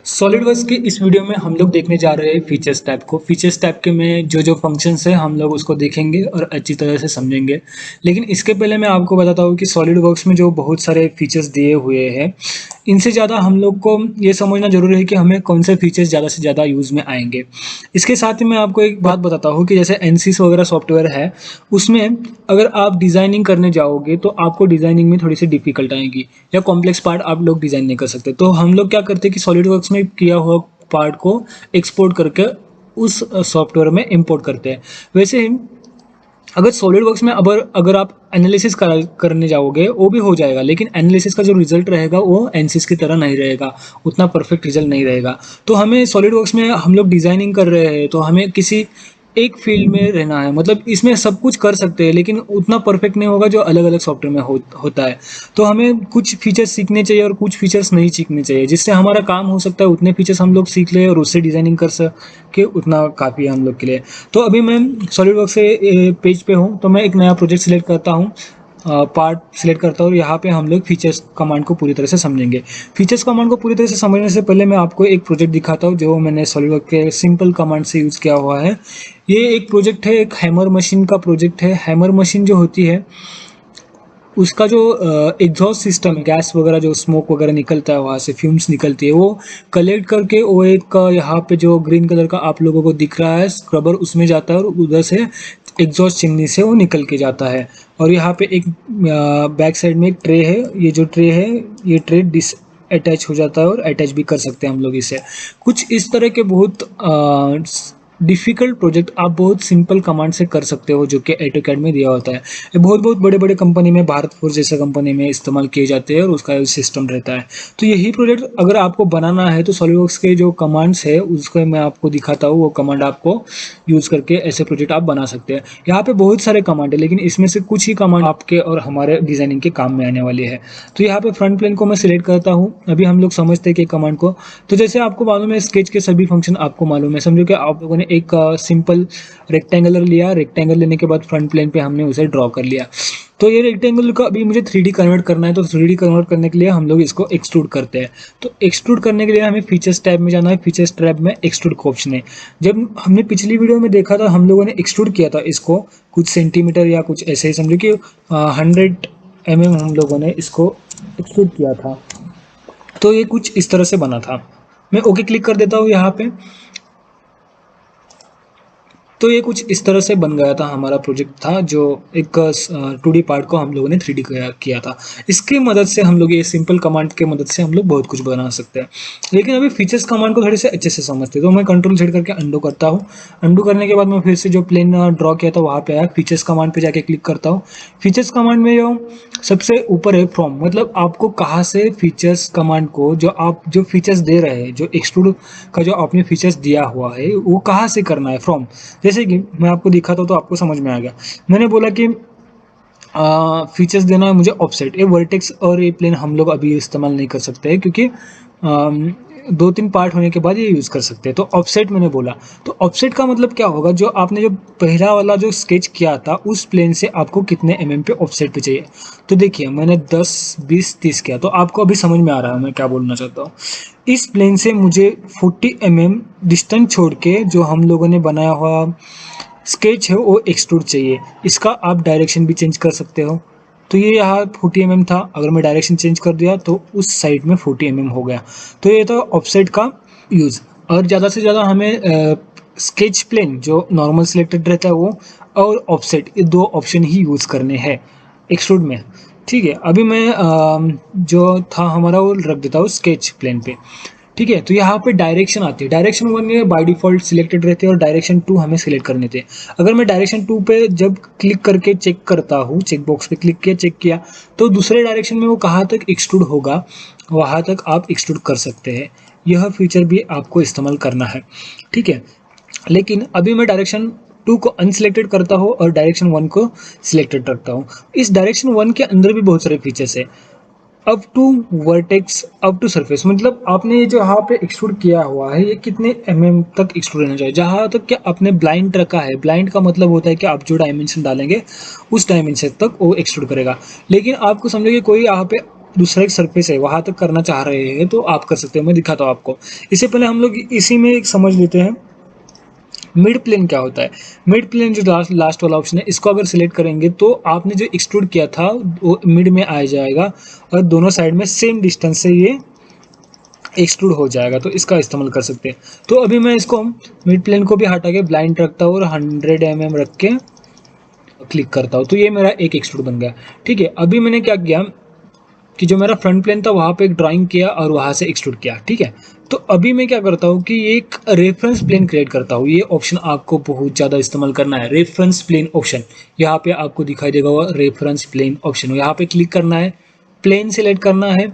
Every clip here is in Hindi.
सॉलिडवर्क्स के इस वीडियो में हम लोग देखने जा रहे हैं फीचर्स टैब को। फीचर्स टैब के में जो जो फंक्शंस है हम लोग उसको देखेंगे और अच्छी तरह से समझेंगे। लेकिन इसके पहले मैं आपको बताता हूँ कि सॉलिडवर्क्स में जो बहुत सारे फीचर्स दिए हुए हैं, इनसे ज़्यादा हम लोग को ये समझना ज़रूरी है कि हमें कौन से फीचर्स ज़्यादा से ज़्यादा यूज़ में आएंगे। इसके साथ ही मैं आपको एक बात बताता हूँ कि जैसे एनसिस वगैरह सॉफ्टवेयर है, उसमें अगर आप डिज़ाइनिंग करने जाओगे तो आपको डिज़ाइनिंग में थोड़ी सी डिफ़िकल्ट आएगी या कॉम्प्लेक्स पार्ट आप लोग डिज़ाइन नहीं कर सकते। तो हम लोग क्या करते हैं कि सॉलिडवर्क्स में किया हुआ पार्ट को एक्सपोर्ट करके उस सॉफ्टवेयर में इंपोर्ट करते हैं। वैसे ही अगर सॉलिडवर्क्स में अगर आप एनालिसिस करने जाओगे वो भी हो जाएगा, लेकिन एनालिसिस का जो रिजल्ट रहेगा वो एनसिस की तरह नहीं रहेगा, उतना परफेक्ट रिजल्ट नहीं रहेगा। तो हमें सॉलिडवर्क्स में हम लोग डिज़ाइनिंग कर रहे हैं तो हमें किसी एक फील्ड में रहना है, मतलब इसमें सब कुछ कर सकते हैं लेकिन उतना परफेक्ट नहीं होगा जो अलग अलग सॉफ्टवेयर में होता है। तो हमें कुछ फीचर्स सीखने चाहिए और कुछ फीचर्स नहीं सीखने चाहिए, जिससे हमारा काम हो सकता है उतने फीचर्स हम लोग सीख लें और उससे डिज़ाइनिंग कर सके, उतना काफ़ी है हम लोग के लिए। तो अभी मैं सॉलिडवर्क्स से पेज पे हूँ, तो मैं एक नया प्रोजेक्ट सिलेक्ट करता हूँ, पार्ट सिलेक्ट करता हूँ। यहाँ पे हम लोग फीचर्स कमांड को पूरी तरह से समझेंगे। फीचर्स कमांड को पूरी तरह से समझने से पहले मैं आपको एक प्रोजेक्ट दिखाता हूँ जो मैंने सॉलिडवर्क के सिंपल कमांड से यूज़ किया हुआ है। ये एक प्रोजेक्ट है, एक हैमर मशीन का प्रोजेक्ट है। हैमर मशीन जो होती है उसका जो एग्जॉस्ट सिस्टम है, गैस वगैरह जो स्मोक वगैरह निकलता है, वहाँ से फ्यूम्स निकलती है, वो कलेक्ट करके वो एक यहाँ पे जो ग्रीन कलर का आप लोगों को दिख रहा है स्क्रबर, उसमें जाता है और उधर से एग्जॉस्ट चिमनी से वो निकल के जाता है। और यहाँ पे एक बैक साइड में एक ट्रे है। ये जो ट्रे है, ये ट्रे डिस अटैच हो जाता है और अटैच भी कर सकते हैं हम लोग इसे। कुछ इस तरह के बहुत डिफ़िकल्ट प्रोजेक्ट आप बहुत सिंपल कमांड से कर सकते हो, जो कि ऑटोकैड में दिया होता है। ये बहुत बहुत बड़े बड़े कंपनी में, भारत फोर्ज जैसे कंपनी में इस्तेमाल किए जाते हैं और उसका सिस्टम रहता है। तो यही प्रोजेक्ट अगर आपको बनाना है तो सॉलिडवर्क्स के जो कमांड्स है उसको मैं आपको दिखाता हूँ, वो कमांड आपको यूज़ करके ऐसे प्रोजेक्ट आप बना सकते हैं। यहाँ पे बहुत सारे कमांड है लेकिन इसमें से कुछ ही कमांड आपके और हमारे डिज़ाइनिंग के काम में आने वाली है। तो यहाँ पे फ्रंट प्लेन को मैं सिलेक्ट करता हूँ। अभी हम लोग समझते हैं कि कमांड को, तो जैसे आपको मालूम है स्केच के सभी फंक्शन आपको मालूम है। समझो कि आप लोगों ने एक सिंपल रेक्टेंगुलर लिया, रेक्टेंगल लेने के बाद फ्रंट प्लेन पे हमने उसे ड्रॉ कर लिया। तो ये रेक्टेंगल को अभी मुझे 3D कन्वर्ट करना है, तो 3D कन्वर्ट करने के लिए हम लोग इसको एक्सट्रूड करते हैं। तो एक्सट्रूड करने के लिए हमें फीचर्स टैब में जाना है। फीचर्स टैब में एक्सट्रूड का ऑप्शन है। जब हमने पिछली वीडियो में देखा था, हम लोगों ने एक्सट्रूड किया था इसको कुछ सेंटीमीटर या कुछ ऐसे ही, समझो कि 100 mm हम लोगों ने इसको एक्सट्रूड किया था। तो ये कुछ इस तरह से बना था। मैं ओके क्लिक कर देता हूँ यहाँ पे। तो ये कुछ इस तरह से बन गया था, हमारा प्रोजेक्ट था जो एक 2D पार्ट को हम लोगों ने 3D किया था। इसकी मदद से हम लोग, ये सिंपल कमांड के मदद से हम लोग बहुत कुछ बना सकते हैं। लेकिन अभी फीचर्स कमांड को थोड़े से अच्छे से समझते हैं, तो मैं कंट्रोल Z करके अंडू करता हूँ। अंडू करने के बाद मैं फिर से जो प्लेन ड्रॉ किया था वहाँ पे आया, फीचर्स कमांड पे जाके क्लिक करता हूँ। फीचर्स कमांड में जो सबसे ऊपर है फ्रॉम, मतलब आपको कहाँ से फीचर्स कमांड को, जो आप जो फीचर्स दे रहे हैं, जो एक्सट्रूड का जो आपने फीचर्स दिया हुआ है वो कहाँ से करना है, फ्रॉम। जैसे कि मैं आपको दिखाता हूँ तो आपको समझ में आ गया। मैंने बोला कि फीचर्स देना है मुझे ऑफसेट। ये वर्टेक्स और ये प्लेन हम लोग अभी इस्तेमाल नहीं कर सकते हैं, क्योंकि 2-3 पार्ट होने के बाद ये यूज़ कर सकते हैं। तो ऑफसेट मैंने बोला, तो ऑफसेट का मतलब क्या होगा, जो आपने जो पहला वाला जो स्केच किया था उस प्लेन से आपको कितने mm पे ऑफसेट पे चाहिए। तो देखिए मैंने 10, 20, 30 किया, तो आपको अभी समझ में आ रहा है मैं क्या बोलना चाहता हूँ। इस प्लेन से मुझे 40 mm डिस्टेंस छोड़ के जो हम लोगों ने बनाया हुआ स्केच है वो एक्सट्रूड चाहिए। इसका आप डायरेक्शन भी चेंज कर सकते हो। तो ये यहाँ 40 mm था, अगर मैं डायरेक्शन चेंज कर दिया तो उस साइड में 40 mm हो गया। तो ये था ऑफसेट का यूज़। और ज़्यादा से ज़्यादा हमें स्केच प्लेन जो नॉर्मल सिलेक्टेड रहता है वो और ऑफसेट, ये 2 ऑप्शन ही यूज़ करने हैं एक्सट्रूड में। ठीक है, अभी मैं जो था हमारा वो रख देता हूँ स्केच प्लेन पे। ठीक है, तो यहाँ पे डायरेक्शन आती है। डायरेक्शन 1 में बाय डिफ़ॉल्ट सिलेक्टेड रहते हैं और डायरेक्शन 2 हमें सिलेक्ट करने थे। अगर मैं डायरेक्शन 2 पे जब क्लिक करके चेक करता हूँ, चेक बॉक्स पे क्लिक किया, चेक किया, तो दूसरे डायरेक्शन में वो कहाँ तक एक्सट्रूड होगा वहाँ तक आप एक्सट्रूड कर सकते हैं। यह फीचर भी आपको इस्तेमाल करना है। ठीक है, लेकिन अभी मैं डायरेक्शन 2 को अनसिलेक्टेड करता हूँ और डायरेक्शन 1 को सिलेक्टेड रखता हूँ। इस डायरेक्शन 1 के अंदर भी बहुत सारे फीचर्स है। Up to vertex, up to surface, मतलब आपने ये जो यहाँ पे एक्सट्रूड किया हुआ है ये कितने mm तक एक्सट्रूड रहना चाहिए। जहाँ तक कि आपने ब्लाइंड रखा है, ब्लाइंड का मतलब होता है कि आप जो डायमेंशन डालेंगे उस डायमेंशन तक वो एक्सट्रूड करेगा। लेकिन आपको समझो कि कोई यहाँ पे दूसरा एक सरफेस है वहाँ तक करना चाह रहे हैं तो आप कर सकते हो, मैं दिखाता हूँ आपको। इससे पहले हम लोग इसी में एक समझ लेते हैं मिड प्लेन क्या होता है। मिड प्लेन जो लास्ट वाला ऑप्शन है, इसको अगर सिलेक्ट करेंगे तो आपने जो एक्सट्रूड किया था वो मिड में आ जाएगा और दोनों साइड में सेम डिस्टेंस से ये एक्सट्रूड हो जाएगा, तो इसका इस्तेमाल कर सकते हैं। तो अभी मैं इसको मिड प्लेन को भी हटा के ब्लाइंड रखता हूँ और 100 mm रख के क्लिक करता हूँ, तो ये मेरा एक एक्सट्रूड बन गया। ठीक है, अभी मैंने क्या किया कि जो मेरा फ्रंट प्लेन था वहाँ पे एक ड्राइंग किया और वहाँ से एक्सट्रूड किया। ठीक है, तो अभी मैं क्या करता हूँ कि एक रेफरेंस प्लेन क्रिएट करता हूँ। ये ऑप्शन आपको बहुत ज़्यादा इस्तेमाल करना है, रेफरेंस प्लेन ऑप्शन। यहाँ पे आपको दिखाई देगा वो रेफरेंस प्लेन ऑप्शन, यहाँ पे क्लिक करना है, प्लेन सिलेक्ट करना है,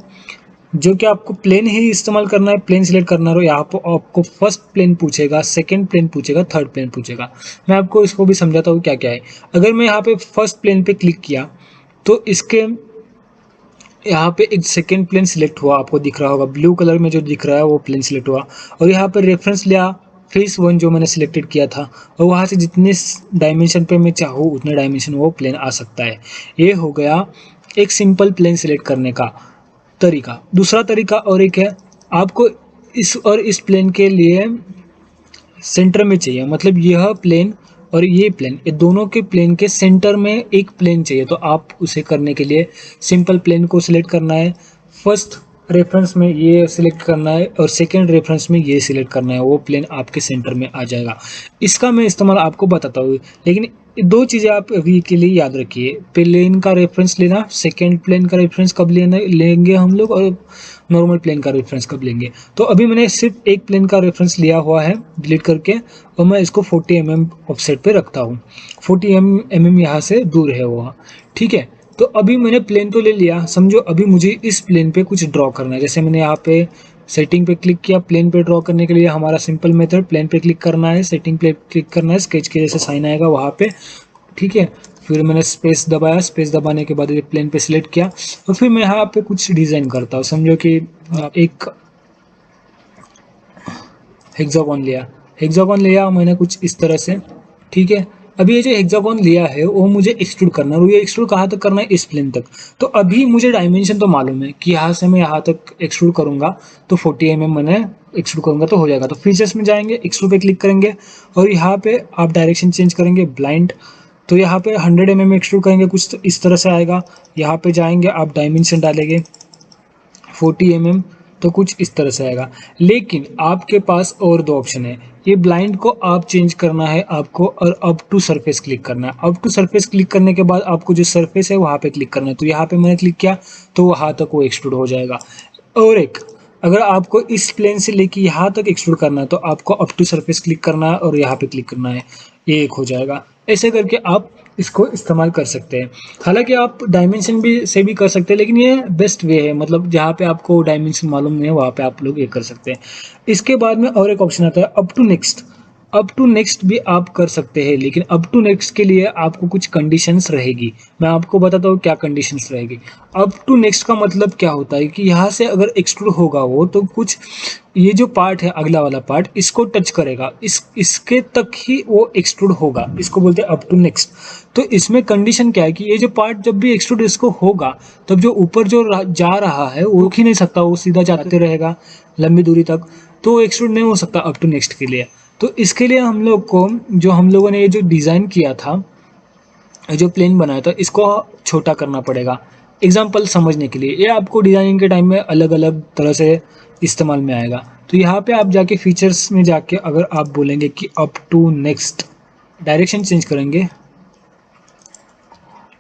जो कि आपको प्लेन ही इस्तेमाल करना है। प्लेन सिलेक्ट करना हो, यहाँ पर आपको फर्स्ट प्लेन पूछेगा, सेकंड प्लेन पूछेगा, थर्ड प्लेन पूछेगा। मैं आपको इसको भी समझाता हूँ क्या क्या है। अगर मैं यहाँ पे फर्स्ट प्लेन पे क्लिक किया तो इसके यहाँ पे एक सेकेंड प्लेन सिलेक्ट हुआ, आपको दिख रहा होगा ब्लू कलर में जो दिख रहा है वो प्लेन सिलेक्ट हुआ। और यहाँ पर रेफरेंस लिया फेस 1 जो मैंने सिलेक्टेड किया था, और वहाँ से जितने डायमेंशन पे मैं चाहूँ उतने डायमेंशन वो प्लेन आ सकता है। ये हो गया एक सिंपल प्लेन सिलेक्ट करने का तरीका। दूसरा तरीका और एक है, आपको इस प्लेन के लिए सेंटर में चाहिए, मतलब यह प्लेन और ये प्लेन, ये दोनों के प्लेन के सेंटर में एक प्लेन चाहिए। तो आप उसे करने के लिए सिंपल प्लेन को सिलेक्ट करना है, फर्स्ट रेफरेंस में ये सिलेक्ट करना है और सेकंड रेफरेंस में ये सिलेक्ट करना है, वो प्लेन आपके सेंटर में आ जाएगा। इसका मैं इस्तेमाल आपको बताता हूँ, लेकिन दो चीज़ें आप अभी के लिए याद रखिए। प्लेन का रेफरेंस लेना, सेकंड प्लेन का रेफरेंस कब लेंगे हम लोग, और नॉर्मल प्लेन का रेफरेंस कब लेंगे। तो अभी मैंने सिर्फ एक प्लेन का रेफरेंस लिया हुआ है डिलीट करके, और मैं इसको 40 mm ऑफसेट पे रखता हूँ। 40 mm यहाँ से दूर है वो। ठीक है, तो अभी मैंने प्लेन तो ले लिया, समझो अभी मुझे इस प्लेन पे कुछ ड्रॉ करना है। जैसे मैंने यहाँ पे सेटिंग पे क्लिक किया, प्लेन पे ड्रॉ करने के लिए हमारा सिंपल मेथड प्लेन पे क्लिक करना है, सेटिंग पे क्लिक करना है, स्केच के जैसे साइन आएगा वहाँ पे। ठीक है, फिर मैंने स्पेस दबाया, स्पेस दबाने के बाद ये प्लेन पे सिलेक्ट किया, और फिर मैं यहाँ पे कुछ डिज़ाइन करता हूँ। समझो कि एक हेक्सागोन लिया मैंने कुछ इस तरह से। ठीक है, अभी ये जो हेक्सागोन लिया है वो मुझे एक्सट्रूड करना है, और ये एक्सट्रूड कहाँ तक करना है, इस प्लेन तक। तो अभी मुझे डायमेंशन तो मालूम है कि यहाँ से मैं यहाँ तक एक्सट्रूड करूँगा तो 40 mm मैंने एक्सट्रूड करूँगा तो हो जाएगा। तो फीचर्स में जाएंगे, एक्सट्रूड पे क्लिक करेंगे, और यहाँ पे आप डायरेक्शन चेंज करेंगे ब्लाइंड, तो यहाँ पे 100 mm एक्सट्रूड करेंगे, कुछ तो इस तरह से आएगा। यहाँ पे जाएंगे, आप डायमेंशन डालेंगे 40 mm, तो कुछ इस तरह से आएगा। लेकिन आपके पास और दो ऑप्शन है, ये ब्लाइंड को आप चेंज करना है आपको, और अप टू सरफेस क्लिक करना है। अप टू सरफेस क्लिक करने के बाद आपको जो सरफेस है वहाँ पे क्लिक करना है, तो यहाँ पे मैंने क्लिक किया तो वहाँ तक वो एक्सट्रूड हो जाएगा। और एक, अगर आपको इस प्लेन से लेके यहाँ तक एक्सट्रूड करना है तो आपको अप टू सरफेस क्लिक करना है और यहाँ पे क्लिक करना है, ये एक हो जाएगा। ऐसे करके आप इसको इस्तेमाल कर सकते हैं। हालांकि आप डायमेंशन भी से भी कर सकते हैं, लेकिन ये बेस्ट वे है, मतलब जहाँ पे आपको डायमेंशन मालूम नहीं है वहाँ पे आप लोग ये कर सकते हैं। इसके बाद में और एक ऑप्शन आता है up to next. Up to next भी आप कर सकते हैं, लेकिन अप टू नेक्स्ट के लिए आपको कुछ कंडीशंस रहेगी। मैं आपको बताता हूँ क्या कंडीशंस रहेगी। अप टू नेक्स्ट का मतलब क्या होता है कि यहाँ से अगर एक्सट्रूड होगा वो, तो कुछ ये जो पार्ट है अगला वाला पार्ट इसको टच करेगा, इसके तक ही वो एक्सट्रूड होगा, इसको बोलते हैं अप टू नेक्स्ट। तो इसमें कंडीशन क्या है कि ये जो पार्ट जब भी एक्सट्रूड इसको होगा, तब जो ऊपर जो जा रहा है वो रुक ही नहीं सकता, वो सीधा जाते रहेगा लंबी दूरी तक, तो एक्सट्रूड नहीं हो सकता अप टू नेक्स्ट के लिए। तो इसके लिए हम लोग को, जो हम लोगों ने ये जो डिज़ाइन किया था, जो प्लेन बनाया था, इसको छोटा करना पड़ेगा। एग्जाम्पल समझने के लिए, ये आपको डिज़ाइनिंग के टाइम में अलग अलग तरह से इस्तेमाल में आएगा। तो यहाँ पे आप जाके फीचर्स में जाके अगर आप बोलेंगे कि up to next, direction change करेंगे,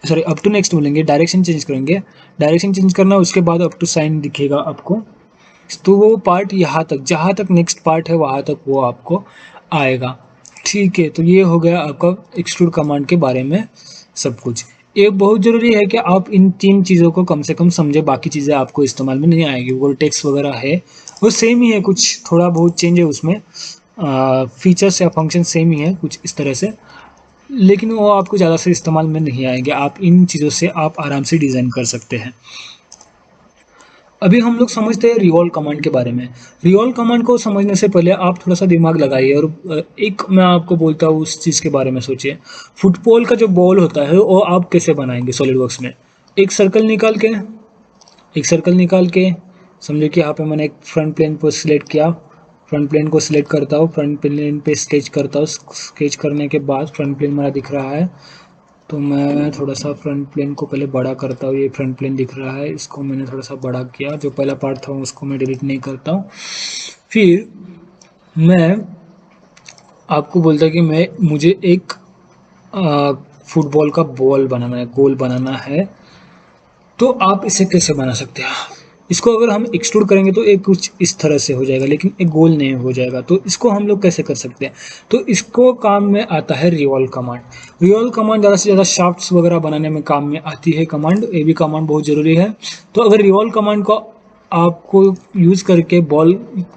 सॉरी अप टू नेक्स्ट बोलेंगे, डायरेक्शन चेंज करेंगे, डायरेक्शन चेंज करना, उसके बाद अप टू साइन दिखेगा आपको, तो वो पार्ट यहाँ तक, जहाँ तक नेक्स्ट पार्ट है वहाँ तक वो आपको आएगा। ठीक है, तो ये हो गया आपका एक्सट्रूड कमांड के बारे में सब कुछ। ये बहुत ज़रूरी है कि आप इन 3 चीज़ों को कम से कम समझे, बाकी चीज़ें आपको इस्तेमाल में नहीं आएगी। वर्टेक्स वगैरह है वो सेम ही है, कुछ थोड़ा बहुत चेंज है उसमें, फीचर्स या फंक्शन सेम ही है कुछ इस तरह से, लेकिन वो आपको ज़्यादा से इस्तेमाल में नहीं आएंगे। आप इन चीज़ों से आप आराम से डिज़ाइन कर सकते हैं। अभी हम लोग समझते हैं रिवॉल्व कमांड के बारे में। रिवॉल्व कमांड को समझने से पहले आप थोड़ा सा दिमाग लगाइए, और एक मैं आपको बोलता हूँ उस चीज़ के बारे में सोचिए। फुटबॉल का जो बॉल होता है वो आप कैसे बनाएंगे सॉलिड वर्क्स में। एक सर्कल निकाल के, एक सर्कल निकाल के समझो कि यहाँ पे मैंने एक फ्रंट प्लेन को सिलेक्ट किया, फ्रंट प्लेन को सिलेक्ट करता हूँ, फ्रंट प्लेन पे स्केच करता हूँ। स्केच करने के बाद फ्रंट प्लेन मेरा दिख रहा है, तो मैं थोड़ा सा फ्रंट प्लेन को पहले बड़ा करता हूँ। ये फ्रंट प्लेन दिख रहा है, इसको मैंने थोड़ा सा बड़ा किया। जो पहला पार्ट था उसको मैं डिलीट नहीं करता हूँ। फिर मैं आपको बोलता कि मुझे एक फुटबॉल का बॉल बनाना है, गोल बनाना है। तो आप इसे कैसे बना सकते हैं? इसको अगर हम एक्सट्रूड करेंगे तो एक कुछ इस तरह से हो जाएगा, लेकिन एक गोल नहीं हो जाएगा। तो इसको हम लोग कैसे कर सकते हैं? तो इसको काम में आता है रिवॉल्व कमांड। रिवॉल्व कमांड ज़्यादा से ज़्यादा शाफ्ट्स वगैरह बनाने में काम में आती है कमांड। ये भी कमांड बहुत ज़रूरी है। तो अगर रिवॉल्व कमांड को आपको यूज़ करके बॉल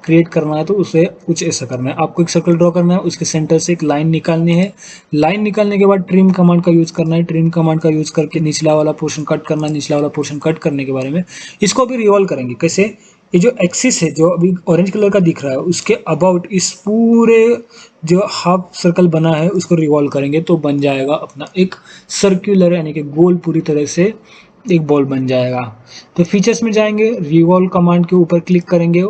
क्रिएट करना है तो उसे कुछ ऐसा करना है। आपको एक सर्कल ड्रॉ करना है, उसके सेंटर से एक लाइन निकालनी है। लाइन निकालने के बाद ट्रिम कमांड का यूज़ करना है। ट्रिम कमांड का यूज़ करके निचला वाला पोर्शन कट करना है। निचला वाला पोर्शन कट करने के बारे में इसको अभी रिवॉल्व करेंगे। कैसे? ये जो एक्सिस है जो अभी ऑरेंज कलर का दिख रहा है उसके अबाउट इस पूरे जो हाफ सर्कल बना है उसको रिवॉल्व करेंगे तो बन जाएगा अपना एक सर्कुलर यानी कि गोल पूरी तरह से एक बॉल बन जाएगा। तो फीचर्स में जाएंगे, रिवॉल्व कमांड के ऊपर क्लिक करेंगे,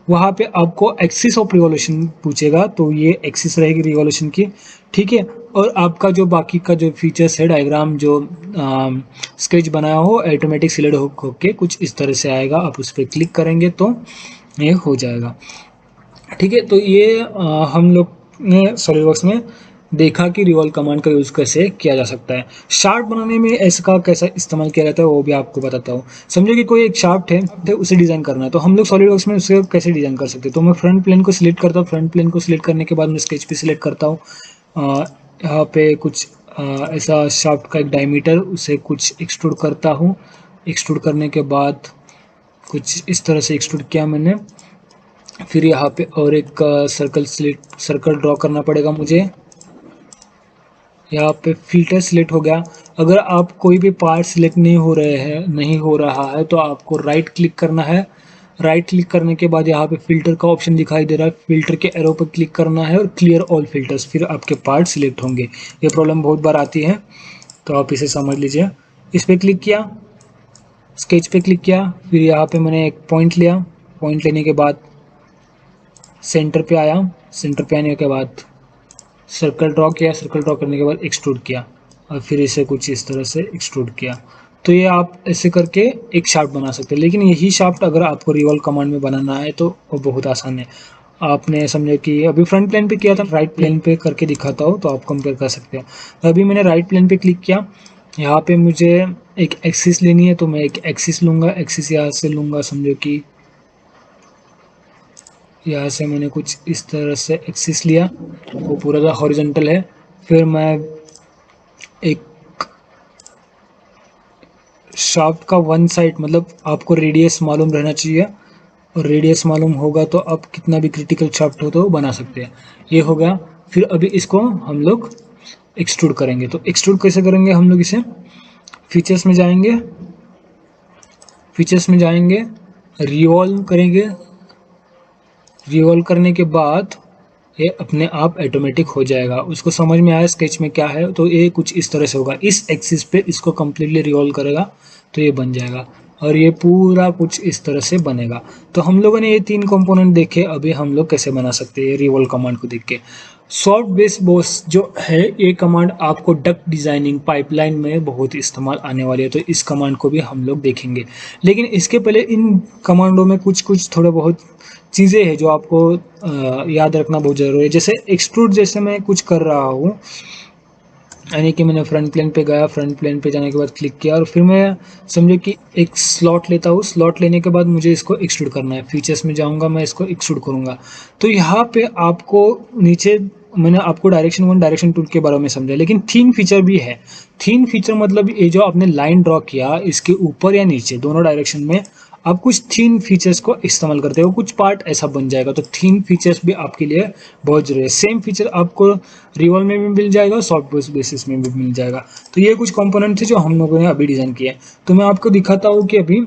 वहाँ पे आपको एक्सिस ऑफ रिवॉल्यूशन पूछेगा, तो ये एक्सिस रहेगी रिवॉल्यूशन की, ठीक है। और आपका जो बाकी का जो फीचर्स है, डायग्राम जो स्केच बनाया हो ऑटोमेटिक सिलेक्ट होके कुछ इस तरह से आएगा। आप उस पर क्लिक करेंगे तो ये हो जाएगा, ठीक है। तो ये हम लोग ने सॉलिडवर्क्स में देखा कि रिवॉल्व कमांड का यूज़ कैसे किया जा सकता है। शाफ्ट बनाने में इसका कैसा इस्तेमाल किया जाता है वो भी आपको बताता हूँ। समझो कि कोई एक शाफ्ट है तो उसे डिज़ाइन करना है, तो हम लोग सॉलिडवर्क्स में उसे कैसे डिज़ाइन कर सकते हैं। तो मैं फ्रंट प्लेन को सिलेक्ट करता हूँ। फ्रंट प्लेन को सिलेक्ट करने के बाद मैं स्केच पे सिलेक्ट करता हूँ। यहाँ पे कुछ ऐसा शाफ्ट का एक डायमीटर उसे कुछ एक्सट्रूड करता हूँ। एक्सट्रूड करने के बाद कुछ इस तरह से एक्सट्रूड किया मैंने। फिर यहाँ पे और एक सर्कल ड्रॉ करना पड़ेगा मुझे। यहाँ पे फिल्टर सिलेक्ट हो गया। अगर आप कोई भी पार्ट सिलेक्ट नहीं हो रहा है तो आपको राइट क्लिक करना है। राइट क्लिक करने के बाद यहाँ पे फिल्टर का ऑप्शन दिखाई दे रहा है, फिल्टर के एरो पर क्लिक करना है और क्लियर ऑल फिल्टर्स, फिर आपके पार्ट सिलेक्ट होंगे। ये प्रॉब्लम बहुत बार आती है तो आप इसे समझ लीजिए। इस पर क्लिक किया, स्केच पे क्लिक किया, फिर यहाँ पे मैंने एक पॉइंट लिया। पॉइंट लेने के बाद सेंटर पे आया। सेंटर पे आने के बाद सर्कल ड्रॉ किया। सर्कल ड्रॉ करने के बाद एक्सट्रूड किया और फिर इसे कुछ इस तरह से एक्सट्रूड किया। तो ये आप ऐसे करके एक शाफ्ट बना सकते हैं। लेकिन यही शाफ्ट अगर आपको रिवॉल्व कमांड में बनाना है तो वो बहुत आसान है। आपने समझे कि अभी फ्रंट प्लेन पे किया था, राइट प्लेन पे करके दिखाता हूँ तो आप कंपेयर कर सकते हैं। अभी मैंने राइट प्लेन पे क्लिक किया। यहाँ पे मुझे एक एक्सिस लेनी है तो मैं एक एक्सिस लूँगा। एक्सिस यहाँ से लूँगा, समझो कि यहाँ से मैंने कुछ इस तरह से एक्सिस लिया, वो पूरा का हॉरिजॉन्टल है। फिर मैं एक शाफ्ट का वन साइड, मतलब आपको रेडियस मालूम रहना चाहिए, और रेडियस मालूम होगा तो आप कितना भी क्रिटिकल शाफ्ट हो तो बना सकते हैं। ये हो गया। फिर अभी इसको हम लोग एक्सट्रूड करेंगे। तो एक्सट्रूड कैसे करेंगे हम लोग? इसे फीचर्स में जाएंगे, फीचर्स में जाएंगे, रिवॉल्व करेंगे। रिवॉल्व करने के बाद ये अपने आप ऑटोमेटिक हो जाएगा। उसको समझ में आया स्केच में क्या है, तो ये कुछ इस तरह से होगा। इस एक्सिस पे इसको कम्प्लीटली रिवॉल्व करेगा तो ये बन जाएगा, और ये पूरा कुछ इस तरह से बनेगा। तो हम लोगों ने ये 3 कंपोनेंट देखे। अभी हम लोग कैसे बना सकते हैं रिवॉल्व कमांड को देख के। सॉफ्ट बेस बॉस जो है, ये कमांड आपको डक्ट डिजाइनिंग पाइपलाइन में बहुत इस्तेमाल आने वाली है, तो इस कमांड को भी हम लोग देखेंगे। लेकिन इसके पहले इन कमांडों में कुछ थोड़ा बहुत चीज़ें हैं जो आपको याद रखना बहुत ज़रूरी है। जैसे एक्सट्रूड, जैसे मैं कुछ कर रहा हूँ, यानी कि मैंने फ्रंट प्लेन पे गया, फ्रंट प्लेन पे जाने के बाद क्लिक किया और फिर मैं समझो कि एक स्लॉट लेता हूँ। स्लॉट लेने के बाद मुझे इसको एक्सट्रूड करना है। फीचर्स में जाऊँगा, मैं इसको एक्सट्रूड करूँगा। तो यहाँ पे आपको नीचे मैंने आपको डायरेक्शन 1 डायरेक्शन 2 के बारे में समझा, लेकिन थीन फीचर भी है। थीन फीचर मतलब ये जो आपने लाइन ड्रॉ किया, इसके ऊपर या नीचे दोनों डायरेक्शन में आप कुछ थीन फीचर्स को इस्तेमाल करते हो, कुछ पार्ट ऐसा बन जाएगा। तो थीन फीचर्स भी आपके लिए बहुत जरूरी है। सेम फीचर आपको रिवॉल्व में भी मिल जाएगा और सॉफ्ट बेसिस में भी मिल जाएगा। तो ये कुछ कंपोनेंट थे जो हम लोगों ने अभी डिज़ाइन किया है। तो मैं आपको दिखाता हूँ कि अभी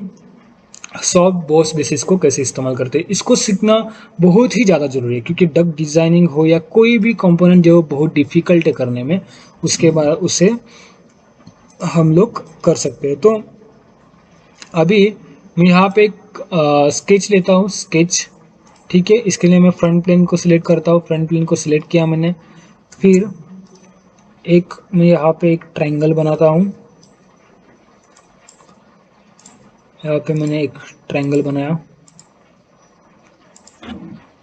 सॉफ्ट बॉस बेसिस को कैसे इस्तेमाल करते हैं। इसको सीखना बहुत ही ज़्यादा ज़रूरी है, क्योंकि डक डिज़ाइनिंग हो या कोई भी कंपोनेंट जो बहुत डिफ़िकल्ट है करने में, उसके बाद उसे हम लोग कर सकते हैं। तो अभी मैं यहाँ पे एक स्केच लेता हूँ, स्केच। ठीक है, इसके लिए मैं फ्रंट प्लेन को सिलेक्ट करता हूँ, फ्रंट प्लेन को सिलेक्ट किया मैंने। फिर एक मैं यहाँ पे एक ट्रायंगल बनाता हूँ, यहाँ पे मैंने एक ट्रायंगल बनाया।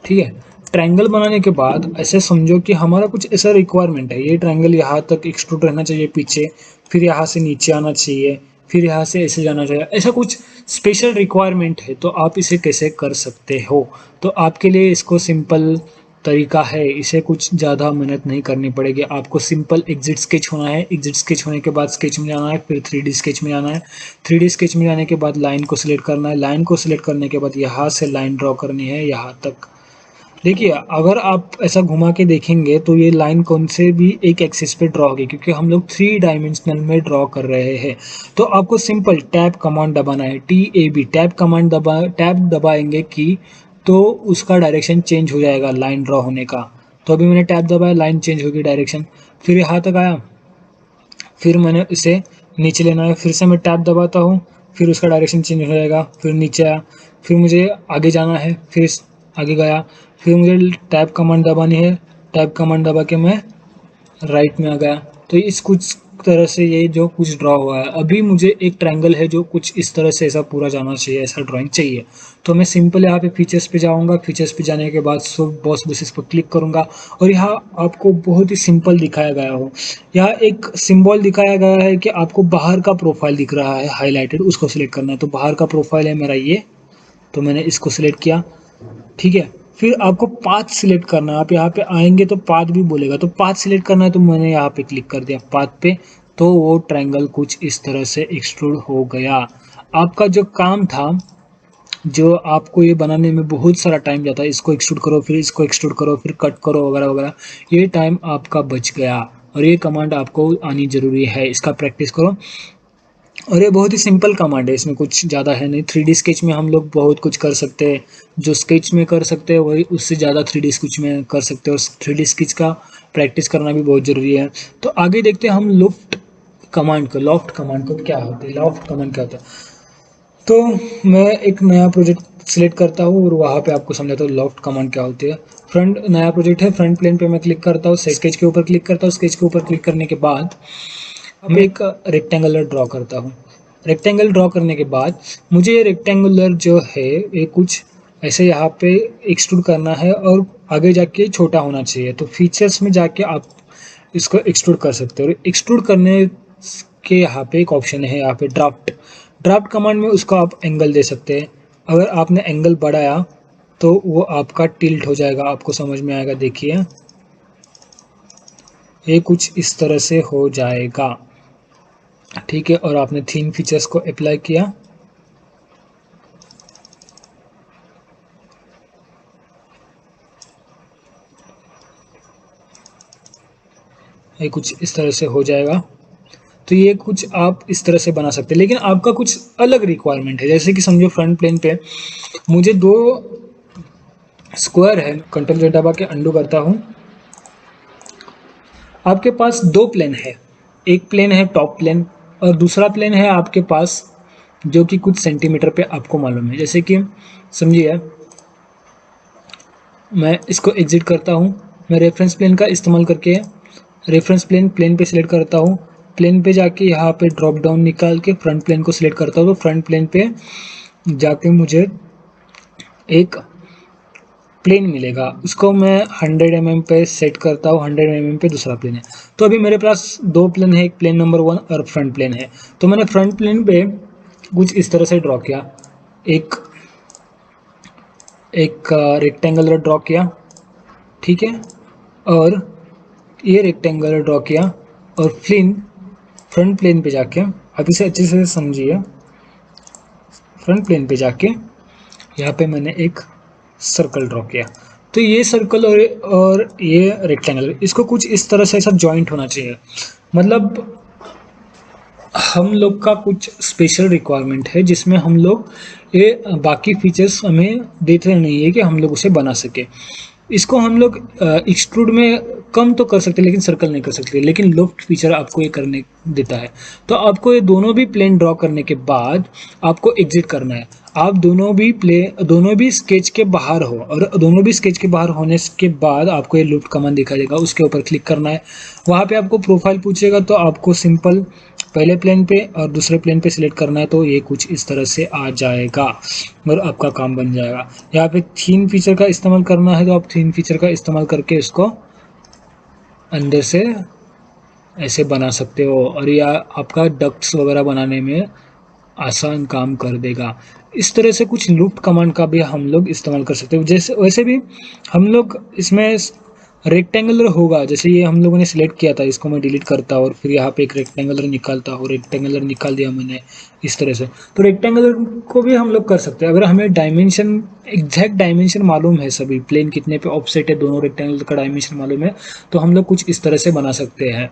ठीक है, ट्रायंगल बनाने के बाद ऐसे समझो कि हमारा कुछ ऐसा रिक्वायरमेंट है, ये ट्रायंगल यहाँ तक एक्सट्रूड रहना चाहिए पीछे, फिर यहाँ से नीचे आना चाहिए, फिर यहाँ से ऐसे जाना चाहिए, ऐसा कुछ स्पेशल रिक्वायरमेंट है, तो आप इसे कैसे कर सकते हो। तो आपके लिए इसको सिंपल तरीका है, इसे कुछ ज़्यादा मेहनत नहीं करनी पड़ेगी। आपको सिंपल एग्जिट स्केच होना है, एग्जिट स्केच होने के बाद स्केच में जाना है, फिर 3D स्केच में जाना है, 3D स्केच में जाने के बाद लाइन को सिलेक्ट करना है, लाइन को सिलेक्ट करने के बाद यहाँ से लाइन ड्रॉ करनी है यहाँ तक। देखिए, अगर आप ऐसा घुमा के देखेंगे तो ये लाइन कौन से भी एक एक्सिस पे ड्रॉ होगी, क्योंकि हम लोग 3 डायमेंशनल में ड्रॉ कर रहे हैं। तो आपको सिंपल टैब कमांड दबाना है, TAB, टैब कमांड टैब दबाएंगे कि तो उसका डायरेक्शन चेंज हो जाएगा लाइन ड्रॉ होने का। तो अभी मैंने टैब दबाया, लाइन चेंज होगी डायरेक्शन। फिर यहाँ तक आया, फिर मैंने इसे नीचे लेना है, फिर से मैं टैब दबाता हूँ, फिर उसका डायरेक्शन चेंज हो जाएगा, फिर नीचे आया, फिर मुझे आगे जाना है, फिर आगे गया, फिर मुझे टैब कमांड दबानी है, टैब कमांड दबा के मैं राइट में आ गया। तो इस कुछ तरह से ये जो कुछ ड्रॉ हुआ है, अभी मुझे एक ट्रायंगल है जो कुछ इस तरह से ऐसा पूरा जाना चाहिए, ऐसा ड्राइंग चाहिए। तो मैं सिंपल यहाँ पे फीचर्स पे जाऊँगा, फीचर्स पे जाने के बाद सो बॉस बेसिस पर क्लिक करूँगा, और यहाँ आपको बहुत ही सिंपल दिखाया गया हो, यहाँ एक सिंबल दिखाया गया है कि आपको बाहर का प्रोफाइल दिख रहा है हाईलाइटेड, उसको सिलेक्ट करना है। तो बाहर का प्रोफाइल है मेरा ये, तो मैंने इसको सिलेक्ट किया। ठीक है, फिर आपको पाथ सिलेक्ट करना है, आप यहाँ पे आएंगे तो पाथ भी बोलेगा, तो पाथ सिलेक्ट करना है, तो मैंने यहाँ पे क्लिक कर दिया पाथ पे। तो वो ट्रायंगल कुछ इस तरह से एक्सट्रूड हो गया। आपका जो काम था, जो आपको ये बनाने में बहुत सारा टाइम जाता है, इसको एक्सट्रूड करो, फिर इसको एक्सट्रूड करो, फिर कट करो वगैरह वगैरह, ये टाइम आपका बच गया। और ये कमांड आपको आनी ज़रूरी है, इसका प्रैक्टिस करो। और ये बहुत ही सिंपल कमांड है, इसमें कुछ ज़्यादा है नहीं। 3D स्केच में हम लोग बहुत कुछ कर सकते हैं, जो स्केच में कर सकते हैं वही उससे ज़्यादा 3D स्केच में कर सकते हैं, और 3D स्केच का प्रैक्टिस करना भी बहुत ज़रूरी है। तो आगे देखते हैं हम लॉफ्ट कमांड को। लॉफ्ट कमांड को क्या होता है, लॉफ्ट कमांड क्या होता है। तो मैं एक नया प्रोजेक्ट सिलेक्ट करता हूँ और वहाँ पे आपको समझाता हूँ लॉफ्ट कमांड क्या होती है। फ्रंट नया प्रोजेक्ट है, फ्रंट प्लेन पे मैं क्लिक करता हूँ, स्केच के ऊपर क्लिक करता हूँ। स्केच के ऊपर क्लिक करने के बाद मैं एक रेक्टेंगुलर ड्रॉ करता हूँ। रेक्टेंगल ड्रॉ करने के बाद मुझे ये रेक्टेंगुलर जो है ये कुछ ऐसे यहाँ पे एक्सट्रूड करना है और आगे जाके छोटा होना चाहिए। तो फीचर्स में जाके आप इसको एक्सट्रूड कर सकते हो। और एक्सट्रूड करने के यहाँ पे एक ऑप्शन है, यहाँ पे ड्राफ्ट। ड्राफ्ट कमांड में उसको आप एंगल दे सकते हैं। अगर आपने एंगल बढ़ाया तो वो आपका टिल्ट हो जाएगा, आपको समझ में आएगा। देखिए ये कुछ इस तरह से हो जाएगा। ठीक है, और आपने थीम फीचर्स को अप्लाई किया। ये कुछ इस तरह से हो जाएगा। तो ये कुछ आप इस तरह से बना सकते हैं, लेकिन आपका कुछ अलग रिक्वायरमेंट है। जैसे कि समझो फ्रंट प्लेन पे मुझे 2 स्क्वायर है, कंट्रोल Z दबा के अंडू करता हूँ। आपके पास 2 प्लेन है, एक प्लेन है टॉप प्लेन और दूसरा प्लेन है आपके पास जो कि कुछ सेंटीमीटर पे आपको मालूम है। जैसे कि समझिए मैं इसको एग्जिट करता हूँ, मैं रेफरेंस प्लेन का इस्तेमाल करके रेफरेंस प्लेन पे सिलेक्ट करता हूँ। प्लेन पे जाके यहाँ पे ड्रॉप डाउन निकाल के फ्रंट प्लेन को सिलेक्ट करता हूँ। तो फ्रंट प्लेन पे जाके मुझे एक प्लेन मिलेगा, उसको मैं 100 mm पे सेट करता हूँ। 100 mm पे दूसरा प्लेन है। तो अभी मेरे पास 2 प्लेन है, एक प्लेन नंबर 1 और फ्रंट प्लेन है। तो मैंने फ्रंट प्लेन पे कुछ इस तरह से ड्रॉ किया, एक रेक्टेंगल ड्रॉ किया। ठीक है, और ये रेक्टेंगल ड्रॉ किया और फ्रंट प्लेन पे जाके, अब इसे अच्छे से समझिए, फ्रंट प्लेन पे जाके यहाँ पे मैंने एक सर्कल ड्रॉ किया। तो ये सर्कल और ये रेक्टेंगल, इसको कुछ इस तरह से ऐसा जॉइंट होना चाहिए। मतलब हम लोग का कुछ स्पेशल रिक्वायरमेंट है जिसमें हम लोग ये बाकी फीचर्स हमें देते नहीं है कि हम लोग उसे बना सके। इसको हम लोग एक्सट्रूड में कम तो कर सकते हैं लेकिन सर्कल नहीं कर सकते, लेकिन लुफ्ट फीचर आपको ये करने देता है। तो आपको ये दोनों भी प्लेन ड्रॉ करने के बाद आपको एग्जिट करना है। आप दोनों भी स्केच के बाहर हो, और दोनों भी स्केच के बाहर होने के बाद आपको ये लुफ्ट कमांड दिखाई देगा, उसके ऊपर क्लिक करना है। वहाँ पे आपको प्रोफाइल पूछेगा, तो आपको सिंपल पहले प्लेन पे और दूसरे प्लेन पे सिलेक्ट करना है, तो ये कुछ इस तरह से आ जाएगा और आपका काम बन जाएगा। यहाँ पे थीम फीचर का इस्तेमाल करना है, तो आप थीम फीचर का इस्तेमाल करके इसको अंदर से ऐसे बना सकते हो, और या आपका डक्ट्स वगैरह बनाने में आसान काम कर देगा। इस तरह से कुछ लूप कमांड का भी हम लोग इस्तेमाल कर सकते हो। जैसे वैसे भी हम लोग इसमें रेक्टेंगुलर होगा, जैसे ये हम लोगों ने सिलेक्ट किया था, इसको मैं डिलीट करता और फिर यहाँ पे एक रेक्टेंगुलर निकालता, और रेक्टेंगुलर निकाल दिया मैंने इस तरह से। तो रेक्टेंगुलर को भी हम लोग कर सकते हैं अगर हमें डायमेंशन, एग्जैक्ट डायमेंशन मालूम है, सभी प्लेन कितने पे ऑफसेट है, दोनों रेक्टेंगुलर का डायमेंशन मालूम है, तो हम लोग कुछ इस तरह से बना सकते हैं।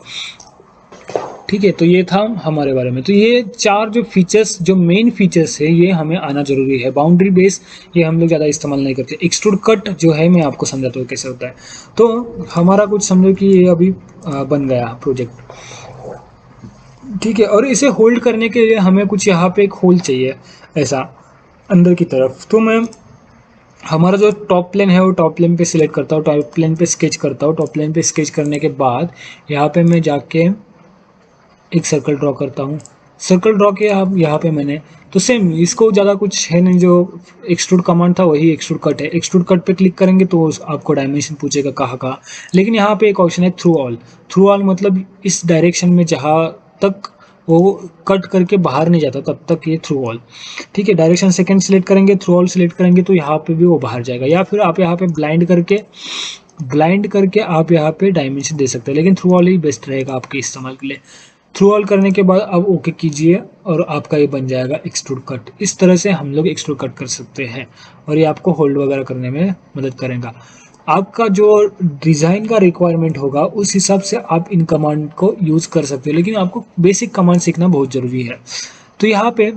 ठीक है, तो ये था हमारे बारे में। तो ये चार जो फीचर्स, जो मेन फीचर्स है, ये हमें आना जरूरी है। बाउंड्री बेस ये हम लोग ज़्यादा इस्तेमाल नहीं करते। एक्सट्रूड कट जो है मैं आपको समझाता हूँ कैसे होता है। तो हमारा कुछ समझो कि ये अभी बन गया प्रोजेक्ट, ठीक है, और इसे होल्ड करने के लिए हमें कुछ यहाँ पे एक होल चाहिए ऐसा अंदर की तरफ। तो मैं हमारा जो टॉप प्लेन है वो टॉप प्लेन पे सिलेक्ट करता हूँ, टॉप प्लेन पे स्केच करता हूँ। टॉप प्लेन पे स्केच करने के बाद यहाँ पे मैं जाके एक सर्कल ड्रॉ करता हूँ। सर्कल ड्रॉ किया अब यहाँ पे मैंने, तो सेम इसको ज़्यादा कुछ है नहीं, जो एक्सट्रूड कमांड था वही एक्सट्रूड कट है। एक्सट्रूड कट पे क्लिक करेंगे तो आपको डायमेंशन पूछेगा कहाँ कहाँ, लेकिन यहाँ पे एक ऑप्शन है थ्रू ऑल। थ्रू ऑल मतलब इस डायरेक्शन में जहाँ तक वो कट करके बाहर नहीं जाता तब तक ये थ्रू ऑल, ठीक है। डायरेक्शन सेकंड सिलेक्ट करेंगे, थ्रू ऑल सिलेक्ट करेंगे तो यहाँ पे भी वो बाहर जाएगा, या फिर आप यहाँ पे ब्लाइंड करके आप यहाँ पे डायमेंशन दे सकते हैं, लेकिन थ्रू ऑल ही बेस्ट रहेगा आपके इस्तेमाल के लिए। थ्रू ऑल करने के बाद अब ओके कीजिए और आपका ये बन जाएगा एक्सट्रूड कट। इस तरह से हम लोग एक्सट्रूड कट कर सकते हैं, और ये आपको होल्ड वगैरह करने में मदद करेगा। आपका जो डिज़ाइन का रिक्वायरमेंट होगा उस हिसाब से आप इन कमांड को यूज़ कर सकते हो, लेकिन आपको बेसिक कमांड सीखना बहुत ज़रूरी है। तो यहाँ पे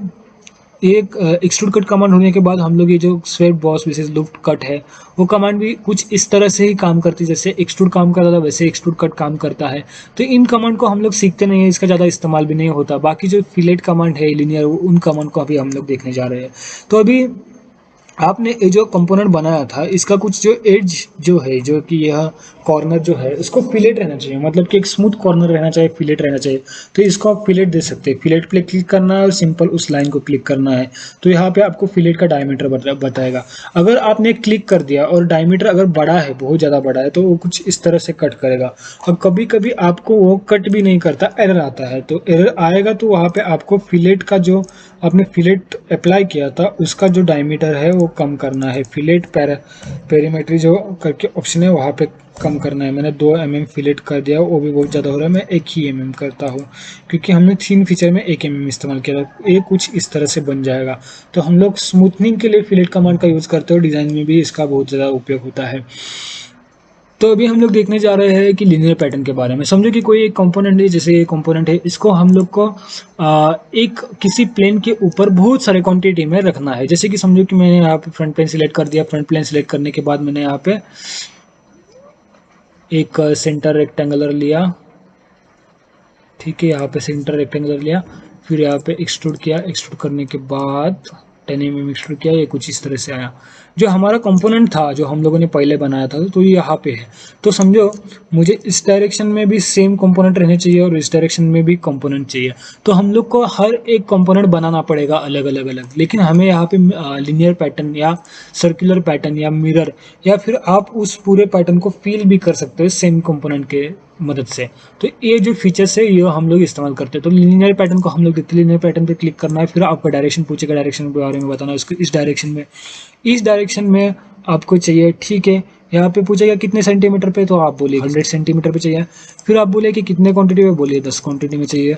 एक एक्सट्रूड कट कमांड होने के बाद हम लोग ये जो स्वेप बॉस विशेष लुफ्ट कट है, वो कमांड भी कुछ इस तरह से ही काम करती है, जैसे एक्सट्रूड काम करता था वैसे एक्सट्रूड कट काम करता है। तो इन कमांड को हम लोग सीखते नहीं है, इसका ज़्यादा इस्तेमाल भी नहीं होता। बाकी जो फिलेट कमांड है लीनियर, उन कमांड को अभी हम लोग देखने जा रहे हैं। तो अभी आपने ये जो कंपोनेंट बनाया था, इसका कुछ जो एज जो है, जो कि यह कॉर्नर जो है उसको फिलेट रहना चाहिए, मतलब कि एक स्मूथ कॉर्नर रहना चाहिए, फिलेट रहना चाहिए। तो इसको आप फिलेट दे सकते हैं। फिलेट पे क्लिक करना है और सिंपल उस लाइन को क्लिक करना है, तो यहाँ पे आपको फिलेट का डायमीटर बताएगा। अगर आपने क्लिक कर दिया और डायमीटर अगर बड़ा है, बहुत ज़्यादा बड़ा है, तो वो कुछ इस तरह से कट करेगा। और कभी कभी आपको वो कट भी नहीं करता, एरर आता है। तो एरर आएगा तो वहाँ पे आपको फिलेट का जो आपने फिलेट अप्लाई किया था उसका जो डायमीटर है वो कम करना है। फिलेट पेरीमेट्री जो करके ऑप्शन है वहाँ पे कम करना है। मैंने 2 mm फिलेट कर दिया, वो भी बहुत ज़्यादा हो रहा है। मैं 1 ही mm करता हूँ, क्योंकि हमने 3 फीचर में 1 mm इस्तेमाल किया था। ये कुछ इस तरह से बन जाएगा। तो हम लोग स्मूथनिंग के लिए फिलेट कमांड का यूज़ करते हो, डिज़ाइन में भी इसका बहुत ज़्यादा उपयोग होता है। तो अभी हम लोग देखने जा रहे हैं कि लीनियर पैटर्न के बारे में। समझो कि कोई एक कंपोनेंट है, जैसे ये कंपोनेंट है, इसको हम लोग को एक किसी प्लेन के ऊपर बहुत सारे क्वांटिटी में रखना है। जैसे कि समझो कि मैंने यहाँ पे फ्रंट प्लेन सिलेक्ट कर दिया। फ्रंट प्लेन सिलेक्ट करने के बाद मैंने यहाँ पे एक सेंटर रेक्टेंगुलर लिया, ठीक है, यहाँ पे सेंटर रेक्टेंगुलर लिया, फिर यहाँ पे एक्सट्रूड किया। एक्सट्रूड करने के बाद 10 mm एक्सट्रूड किया, ये कुछ इस तरह से आया। जो हमारा कंपोनेंट था, जो हम लोगों ने पहले बनाया था, तो ये यहाँ पे है। तो समझो मुझे इस डायरेक्शन में भी सेम कंपोनेंट रहने चाहिए और इस डायरेक्शन में भी कंपोनेंट चाहिए। तो हम लोग को हर एक कंपोनेंट बनाना पड़ेगा अलग अलग, लेकिन हमें यहाँ पे लीनियर पैटर्न या सर्कुलर पैटर्न या मिरर, या फिर आप उस पूरे पैटर्न को फील भी कर सकते हो सेम कंपोनेंट के मदद से। तो ये जो फीचर्स है ये हम लोग इस्तेमाल करते हैं। तो लीनियर पैटर्न को हम लोग देखते हैं। लीनियर पैटर्न पे क्लिक करना है, फिर आपका डायरेक्शन पूछेगा, डायरेक्शन के बारे में बताना है उसको। इस डायरेक्शन में आपको चाहिए, ठीक है। यहाँ पे पूछेगा कितने सेंटीमीटर पे, तो आप बोलिए 100 सेंटीमीटर पे चाहिए। फिर आप बोले कि कितने क्वांटिटी में, बोलिए 10 क्वांटिटी में चाहिए,